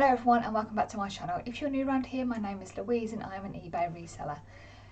Hello everyone and welcome back to my channel. If you're new around here, my name is Louise and I am an eBay reseller.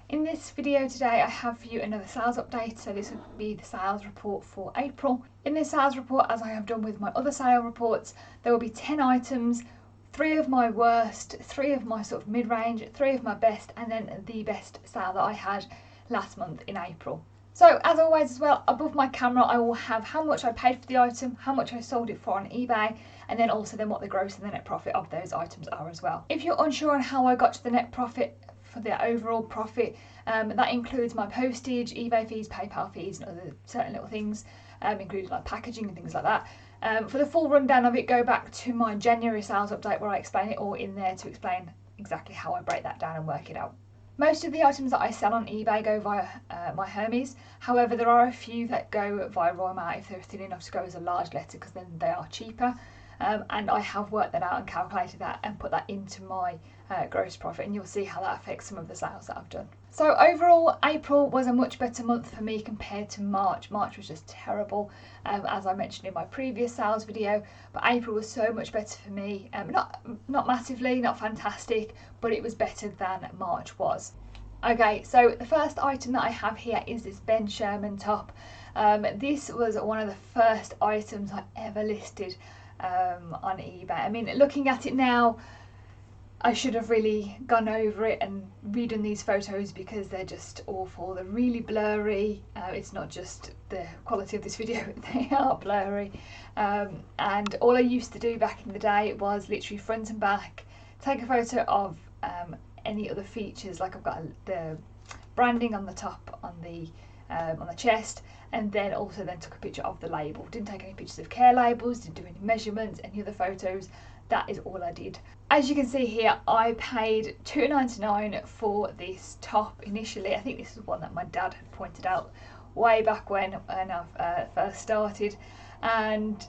In this video today I have for you another sales update, so this will be the sales report for April. In this sales report, as I have done with my other sale reports, there will be 10 items, 3 of my worst, 3 of my sort of mid-range, 3 of my best, and then the best sale that I had last month in April. So as always as well, above my camera I will have how much I paid for the item, how much I sold it for on eBay, and then also what the gross and the net profit of those items are as well. If you're unsure on how I got to the net profit for the overall profit, that includes my postage, eBay fees, PayPal fees and other certain little things, including like packaging and things like that. For the full rundown of it, go back to my January sales update where I explain it all in there to explain exactly how I break that down and work it out. Most of the items that I sell on eBay go via my Hermes. However, there are a few that go via Royal Mail if they're thin enough to go as a large letter, because then they are cheaper. And I have worked that out and calculated that and put that into my gross profit, and you'll see how that affects some of the sales that I've done. So overall, April was a much better month for me compared to March. March was just terrible, as I mentioned in my previous sales video, but April was so much better for me. Not massively, not fantastic, but it was better than March was. Okay, so the first item that I have here is this Sherman top. This was one of the first items I ever listed on eBay. I mean, looking at it now, I should have really gone over it and redone these photos because they're just awful. They're really blurry. It's not just the quality of this video, they are blurry. And all I used to do back in the day was literally front and back, take a photo of any other features, like I've got the branding on the top, on the chest, and then took a picture of the label. Didn't take any pictures of care labels, didn't do any measurements, any other photos. That is all I did. As you can see here, I paid $2.99 for this top initially. I think this is one that my dad had pointed out way back when I first started, and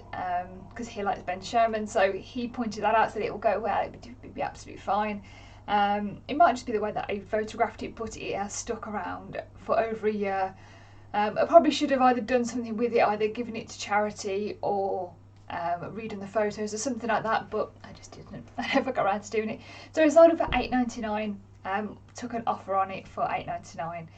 because he likes Sherman, so he pointed that out, said it will go well, it would be absolutely fine. It might just be the way that I photographed it, but it has stuck around for over a year. I probably should have either done something with it, either given it to charity or redone the photos or something like that, but I just didn't. I never got around to doing it. So I sold it for $8.99. Took an offer on it for $8.99.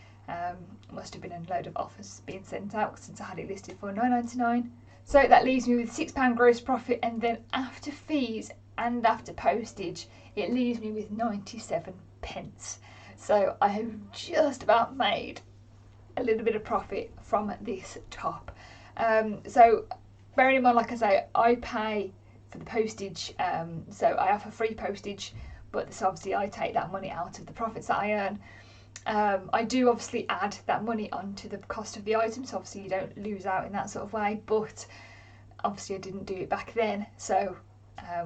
Must have been a load of offers being sent out since I had it listed for $9.99. So that leaves me with £6 gross profit, and then after fees and after postage it leaves me with 97 pence. So I have just about made a little bit of profit from this top. So bearing in mind, like I say, I pay for the postage, so I offer free postage, but this obviously I take that money out of the profits that I earn. I do obviously add that money onto the cost of the item, so obviously you don't lose out in that sort of way, but obviously I didn't do it back then, so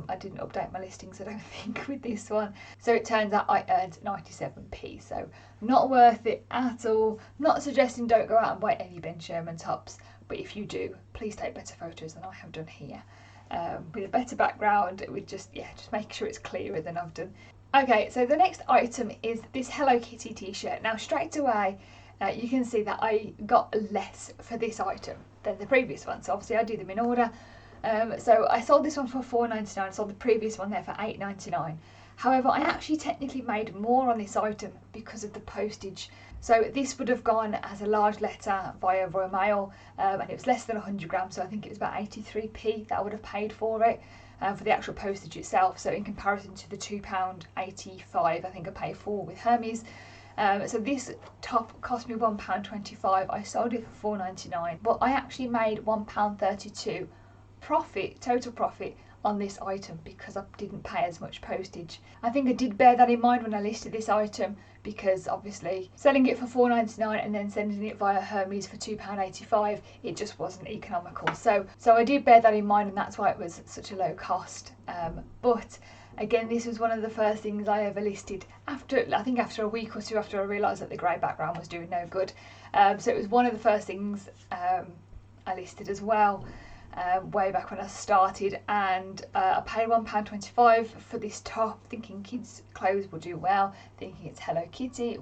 I didn't update my listings, I don't think, with this one. So it turns out I earned 97p, so not worth it at all. Not suggesting don't go out and buy any Sherman tops, but if you do, please take better photos than I have done here, with a better background, with just make sure it's clearer than I've done. Okay, so the next item is this Hello Kitty t-shirt. Now straight away you can see that I got less for this item than the previous one, so obviously I do them in order. So I sold this one for $4.99, I sold the previous one there for $8.99. However, I actually technically made more on this item because of the postage. So this would have gone as a large letter via Royal Mail, and it was less than 100 grams, so I think it was about 83p that I would have paid for it, for the actual postage itself. So in comparison to the £2.85 I think I paid for with Hermes. So this top cost me £1.25. I sold it for $4.99, but I actually made £1.32 profit, total profit, on this item because I didn't pay as much postage. I think I did bear that in mind when I listed this item, because obviously selling it for $4.99 and then sending it via Hermes for £2.85, it just wasn't economical. So I did bear that in mind, and that's why it was such a low cost. But again, this was one of the first things I ever listed after a week or two after I realised that the grey background was doing no good. So it was one of the first things I listed as well. Way back when I started, and I paid £1.25 for this top, thinking kids clothes will do well, thinking it's Hello Kitty,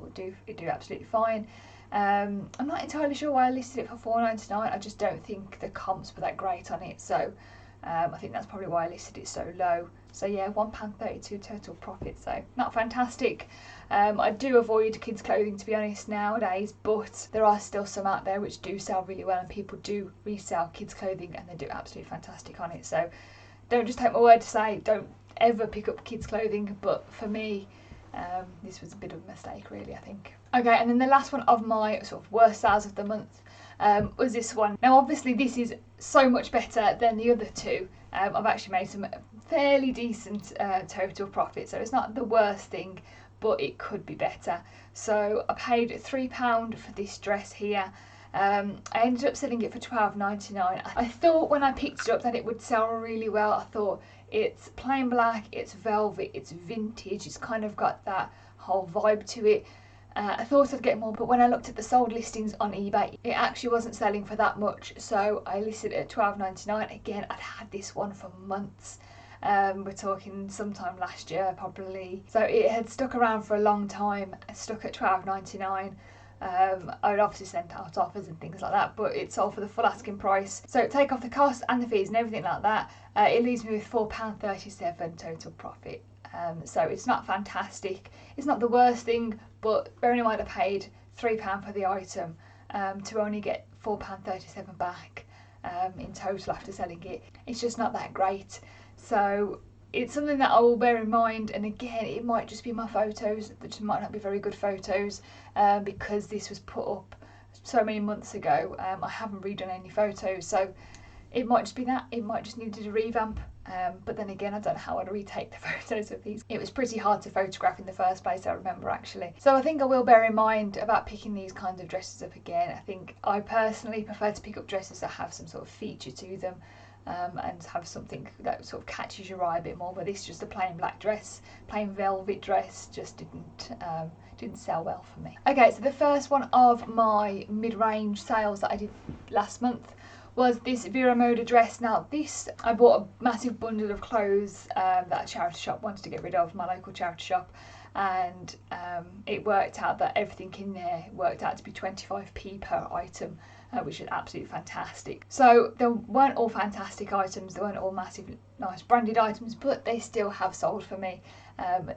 it do absolutely fine. I'm not entirely sure why I listed it for $4.99. I just don't think the comps were that great on it, so I think that's probably why I listed it so low. So yeah, £1.32 total profit, so not fantastic. I do avoid kids clothing, to be honest, nowadays, but there are still some out there which do sell really well, and people do resell kids clothing and they do absolutely fantastic on it. So don't just take my word to say don't ever pick up kids clothing, but for me this was a bit of a mistake, really, I think. Okay, and then the last one of my sort of worst sales of the month was this one. Now obviously this is so much better than the other two. I've actually made some fairly decent total profit, so it's not the worst thing, but it could be better. So I paid £3 for this dress here. I ended up selling it for £12.99. I thought when I picked it up that it would sell really well. I thought it's plain black, it's velvet, it's vintage, it's kind of got that whole vibe to it. I thought I'd get more, but when I looked at the sold listings on eBay, it actually wasn't selling for that much, so I listed it at £12.99. Again, I'd had this one for months. We're talking sometime last year probably, so it had stuck around for a long time, stuck at £12.99. I would obviously send out offers and things like that, but it sold for the full asking price. So take off the cost and the fees and everything like that, it leaves me with £4.37 total profit. So it's not fantastic, it's not the worst thing, but bearing in mind I paid £3 for the item to only get £4.37 back in total after selling it, it's just not that great. So it's something that I will bear in mind, and again, it might just be my photos that just might not be very good photos because this was put up so many months ago. I haven't redone any photos, so it might just be that, it might just needed a revamp. But then again, I don't know how I'd retake the photos of these. It was pretty hard to photograph in the first place, I remember, actually. So I think I will bear in mind about picking these kinds of dresses up again. I think I personally prefer to pick up dresses that have some sort of feature to them. And have something that sort of catches your eye a bit more, but this is just a plain black dress, plain velvet dress, just didn't sell well for me. Okay, so the first one of my mid-range sales that I did last month was this Vera Moda dress. Now this, I bought a massive bundle of clothes that a charity shop wanted to get rid of, my local charity shop, and it worked out that everything in there worked out to be 25p per item, which is absolutely fantastic. So they weren't all fantastic items, they weren't all massive nice branded items, but they still have sold for me.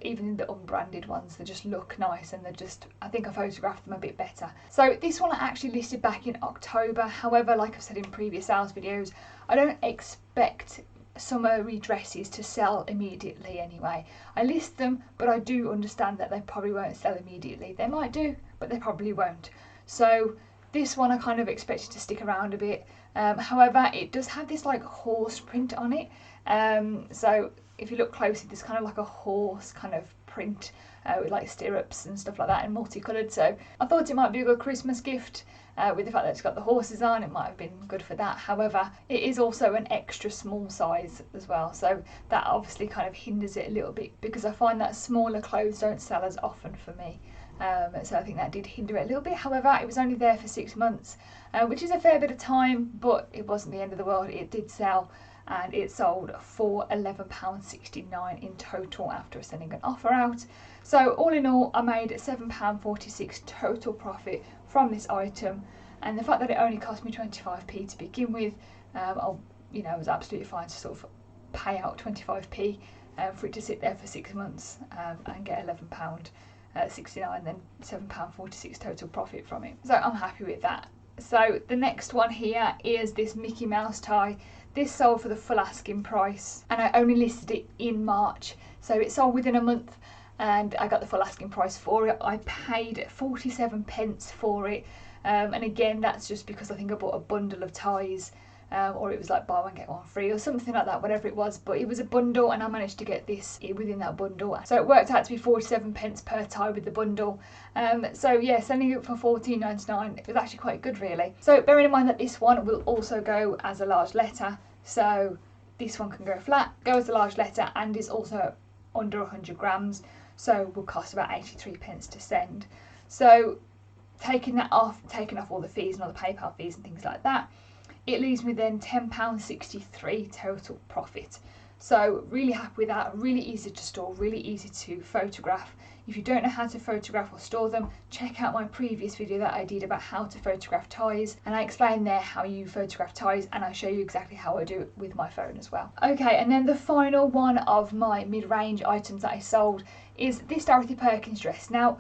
Even the unbranded ones, they just look nice, and they're just, I think I photographed them a bit better. So this one I actually listed back in October. However, like I've said in previous sales videos, I don't expect summer redresses to sell immediately anyway. I list them, but I do understand that they probably won't sell immediately. They might do, but they probably won't. So this one I kind of expected to stick around a bit. However, it does have this like horse print on it. So if you look closely, there's kind of like a horse kind of print with like stirrups and stuff like that, and multicoloured. So I thought it might be a good Christmas gift with the fact that it's got the horses on. It might have been good for that. However, it is also an extra small size as well, so that obviously kind of hinders it a little bit, because I find that smaller clothes don't sell as often for me. So I think that did hinder it a little bit. However, it was only there for 6 months, which is a fair bit of time, but it wasn't the end of the world. It did sell, and it sold for £11.69 in total after sending an offer out. So all in all, I made £7.46 total profit from this item, and the fact that it only cost me 25p to begin with, I was absolutely fine to sort of pay out 25p for it to sit there for 6 months and get £11.69, then £7.46 total profit from it. So I'm happy with that. So the next one here is this Mickey Mouse tie. This sold for the full asking price, and I only listed it in March, so it sold within a month and I got the full asking price for it. I paid 47p for it, and again, that's just because I think I bought a bundle of ties, or it was like buy one get one free or something like that, whatever it was, but it was a bundle and I managed to get this within that bundle, so it worked out to be 47p per tie with the bundle. So yeah, selling it for £14.99, it was actually quite good, really. So bearing in mind that this one will also go as a large letter, so this one can go flat, go as a large letter, and is also under 100 grams, so will cost about 83p to send. So taking off all the fees and all the PayPal fees and things like that, it leaves me then £10.63 total profit. So really happy with that, really easy to store, really easy to photograph. If you don't know how to photograph or store them, check out my previous video that I did about how to photograph ties, and I explain there how you photograph ties, and I show you exactly how I do it with my phone as well. Okay, and then the final one of my mid-range items that I sold is this Dorothy Perkins dress. Now,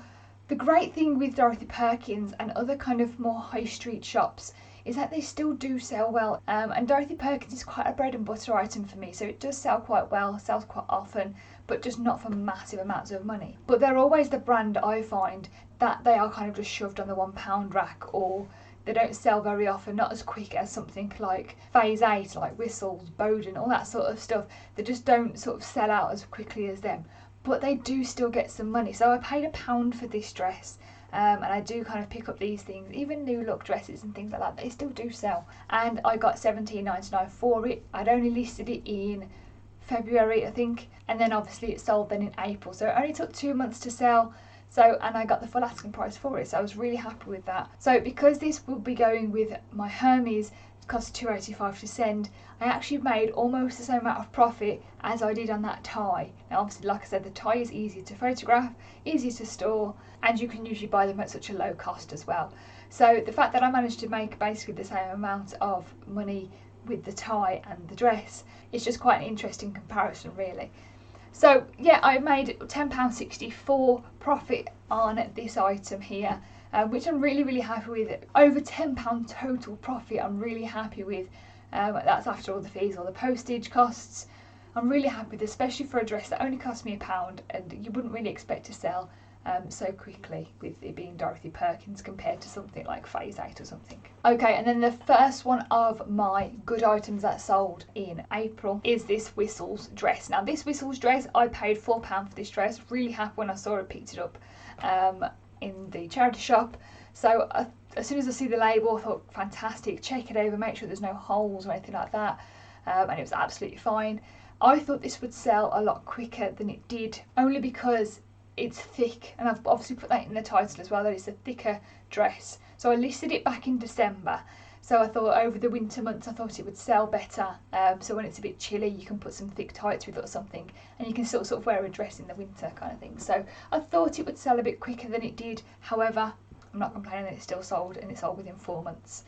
the great thing with Dorothy Perkins and other kind of more high street shops is that they still do sell well, and Dorothy Perkins is quite a bread and butter item for me, so it does sell quite well, sells quite often, but just not for massive amounts of money. But they're always the brand I find that they are kind of just shoved on the £1 rack, or they don't sell very often, not as quick as something like Phase 8, like Whistles, Bowden, all that sort of stuff. They just don't sort of sell out as quickly as them, but they do still get some money. So I paid £1 for this dress. And I do kind of pick up these things, even new look dresses and things like that, they still do sell. And I got £17.99 for it. I'd only listed it in February, I think, and then obviously it sold then in April. So it only took 2 months to sell. So, and I got the full asking price for it, so I was really happy with that. So because this will be going with my Hermes, it cost £2.85 to send, I actually made almost the same amount of profit as I did on that tie. Now obviously, like I said, the tie is easier to photograph, easier to store, and you can usually buy them at such a low cost as well. So the fact that I managed to make basically the same amount of money with the tie and the dress is just quite an interesting comparison, really. So yeah, I made £10.64 profit on this item here, which I'm really happy with. Over £10 total profit I'm really happy with. That's after all the fees, all the postage costs. I'm really happy with this, especially for a dress that only cost me £1, and you wouldn't really expect to sell so quickly with it being Dorothy Perkins compared to something like Phase 8 or something. Okay, and then the first one of my good items that sold in April is this Whistles dress. Now this Whistles dress, I paid £4 for this dress. Really happy when I saw it, picked it up in the charity shop. So as soon as I see the label, I thought fantastic, check it over, make sure there's no holes or anything like that, and it was absolutely fine. I thought this would sell a lot quicker than it did, only because it's thick, and I've obviously put that in the title as well, that it's a thicker dress. So I listed it back in December, so I thought over the winter months I thought it would sell better, so when it's a bit chilly you can put some thick tights with it or something, and you can sort of wear a dress in the winter kind of thing. So I thought it would sell a bit quicker than it did. However, I'm not complaining that it still sold, and it sold within 4 months.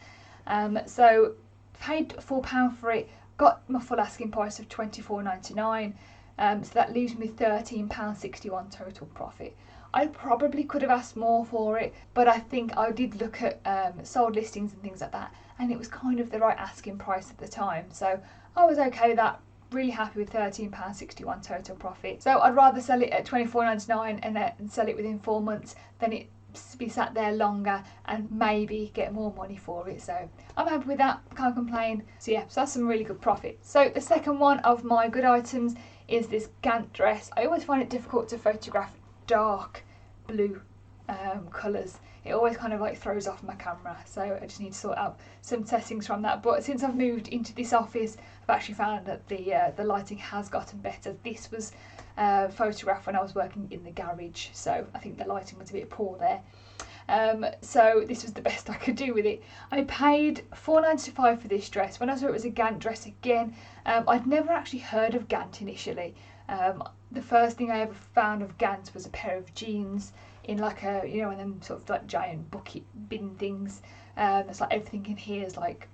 So paid £4 for it, got my full asking price of £24.99. So that leaves me £13.61 total profit. I probably could have asked more for it, but I think I did look at sold listings and things like that, and it was kind of the right asking price at the time. So I was okay with that. Really happy with £13.61 total profit. So I'd rather sell it at £24.99 and sell it within 4 months than it be sat there longer and maybe get more money for it. So I'm happy with that, can't complain. So yeah, so that's some really good profit. So the second one of my good items is this Gans dress. I always find it difficult to photograph dark blue colours. It always kind of like throws off my camera, so I just need to sort out some settings from that. But since I've moved into this office, I've actually found that the lighting has gotten better. This was photographed when I was working in the garage, so I think the lighting was a bit poor there. So this was the best I could do with it. I paid £4.95 for this dress. When I saw it was a Gans dress again, I'd never actually heard of Gans initially. The first thing I ever found of Gans was a pair of jeans in like a, you know, one of them sort of like giant bucket bin things. It's like everything in here is like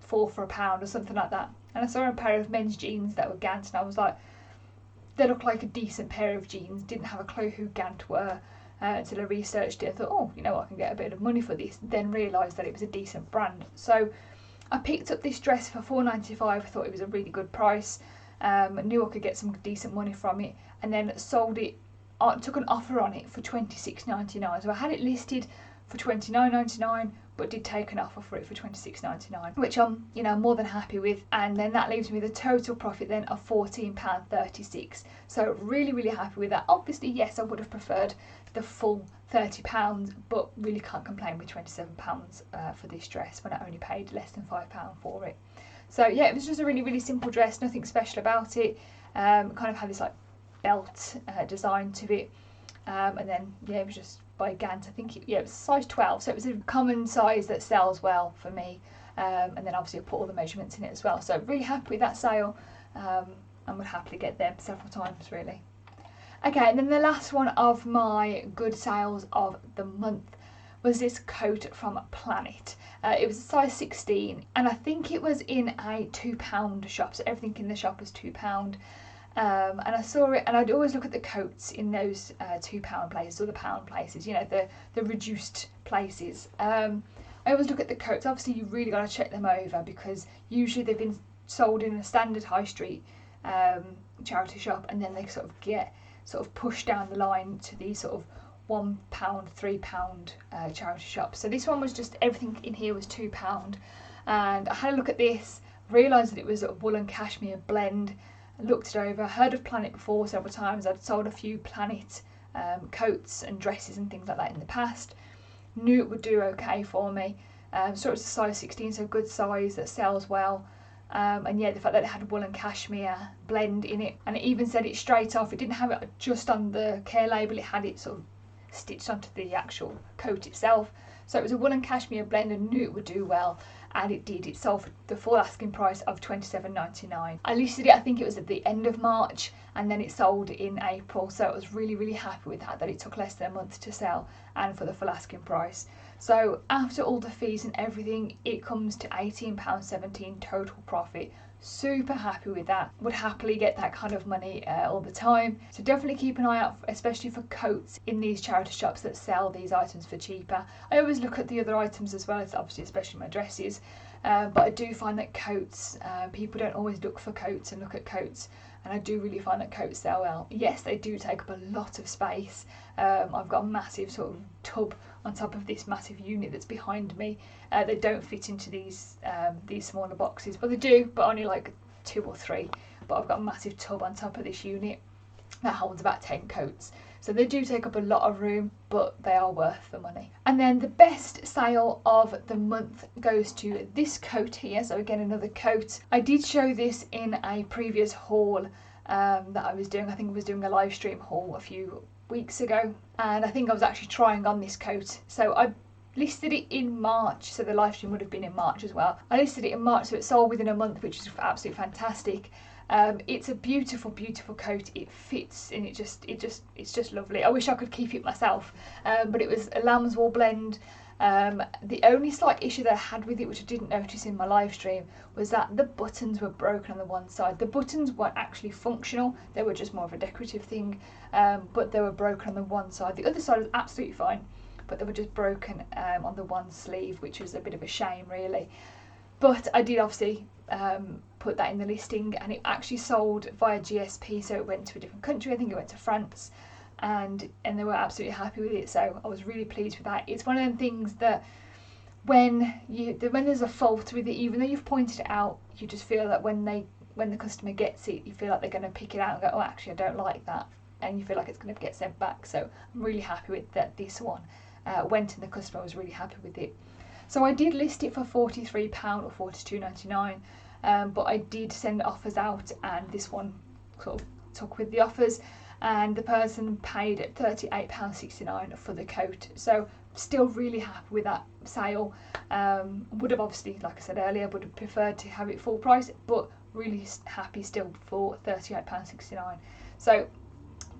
4 for £1 or something like that. And I saw a pair of men's jeans that were Gans, and I was like, they look like a decent pair of jeans. Didn't have a clue who Gans were until I researched it. I thought, oh, you know what, I can get a bit of money for this. Then realised that it was a decent brand. So I picked up this dress for £4.95. I thought it was a really good price. I knew I could get some decent money from it, and then sold it. Took an offer on it for £26.99. So I had it listed for £29.99, but did take an offer for it for £26.99, which I'm, you know, more than happy with. And then that leaves me with a total profit then of £14.36. So really happy with that. Obviously, yes, I would have preferred the full £30, but really can't complain with £27 for this dress when I only paid less than £5 for it. So yeah, it was just a really simple dress, nothing special about it. Kind of had this like belt design to it, and then yeah, it was just by Gans. I think it was size 12, so it was a common size that sells well for me. And then obviously I put all the measurements in it as well. So really happy with that sale, and would happily get them several times really. Okay, and then the last one of my good sales of the month was this coat from Planet. It was a size 16, and I think it was in a £2 shop, so everything in the shop was £2. And I saw it, and I'd always look at the coats in those £2 places, or the pound places, you know, the reduced places. I always look at the coats. Obviously, you really got to check them over, because usually they've been sold in a standard high street charity shop, and then they sort of get pushed down the line to these sort of £1, £3 charity shops. So this one was just, everything in here was £2, and I had a look at this, realised that it was a wool and cashmere blend. I looked it over, heard of Planet before several times. I'd sold a few Planet coats and dresses and things like that in the past. Knew it would do okay for me. So it was a size 16, so good size that sells well. And yeah, the fact that it had wool and cashmere blend in it, and it even said it straight off. It didn't have it just on the care label, it had it sort of stitched onto the actual coat itself. So it was a wool and cashmere blend, and knew it would do well, and it did. It sold for the full asking price of £27.99. I listed it, I think it was at the end of March, and then it sold in April, so I was really happy with that it took less than a month to sell, and for the full asking price. So after all the fees and everything, it comes to £18.17 total profit. Super happy with that. Would happily get that kind of money all the time. So definitely keep an eye out, especially for coats in these charity shops that sell these items for cheaper. I always look at the other items as well, as obviously especially my dresses, but I do find that coats, people don't always look for coats and look at coats, and I do really find that coats sell well. Yes, they do take up a lot of space. I've got a massive sort of tub on top of this massive unit that's behind me. They don't fit into these smaller boxes, but they do, but only like 2 or 3. But I've got a massive tub on top of this unit that holds about 10 coats. So they do take up a lot of room, but they are worth the money. And then the best sale of the month goes to this coat here. So again, another coat. I did show this in a previous haul that I was doing. I think I was doing a live stream haul a few weeks ago, and I think I was actually trying on this coat. So I listed it in March, so the live stream would have been in March as well. I listed it in March, so it sold within a month, which is absolutely fantastic. It's a beautiful coat. It fits, and it's just lovely. I wish I could keep it myself, but it was a lambswool blend. The only slight issue that I had with it, which I didn't notice in my live stream, was that the buttons were broken on the one side. The buttons weren't actually functional, they were just more of a decorative thing, but they were broken on the one side. The other side was absolutely fine, but they were just broken on the one sleeve, which was a bit of a shame really. But I did obviously put that in the listing, and it actually sold via GSP, so it went to a different country. I think it went to France, and they were absolutely happy with it, so I was really pleased with that. It's one of them things that when there's a fault with it, even though you've pointed it out, you just feel that when the customer gets it, you feel like they're going to pick it out and go, oh, actually I don't like that, and you feel like it's going to get sent back. So I'm really happy with that. This one went, and the customer was really happy with it. So I did list it for £43 or £42.99, but I did send offers out, and this one sort of took with the offers, and the person paid at £38.69 for the coat. So still really happy with that sale. Would have obviously, like I said earlier, would have preferred to have it full price, but really happy still for £38.69. So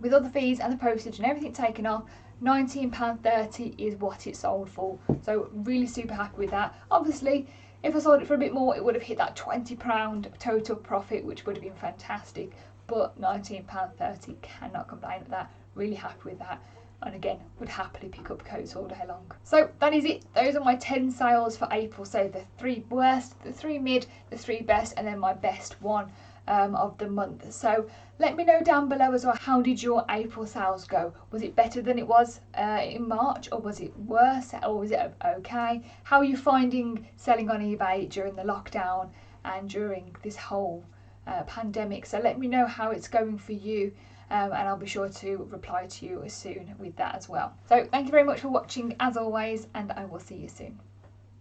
with all the fees and the postage and everything taken off, £19.30 is what it sold for. So really super happy with that. Obviously, if I sold it for a bit more, it would have hit that £20 total profit, which would have been fantastic. But £19.30, cannot complain at that. Really happy with that. And again, would happily pick up coats all day long. So that is it. Those are my 10 sales for April. So the 3 worst, the 3 mid, the 3 best, and then my best one of the month. So let me know down below as well, how did your April sales go? Was it better than it was in March, or was it worse, or was it okay? How are you finding selling on eBay during the lockdown and during this whole pandemic? So let me know how it's going for you, and I'll be sure to reply to you soon with that as well. So thank you very much for watching as always, and I will see you soon.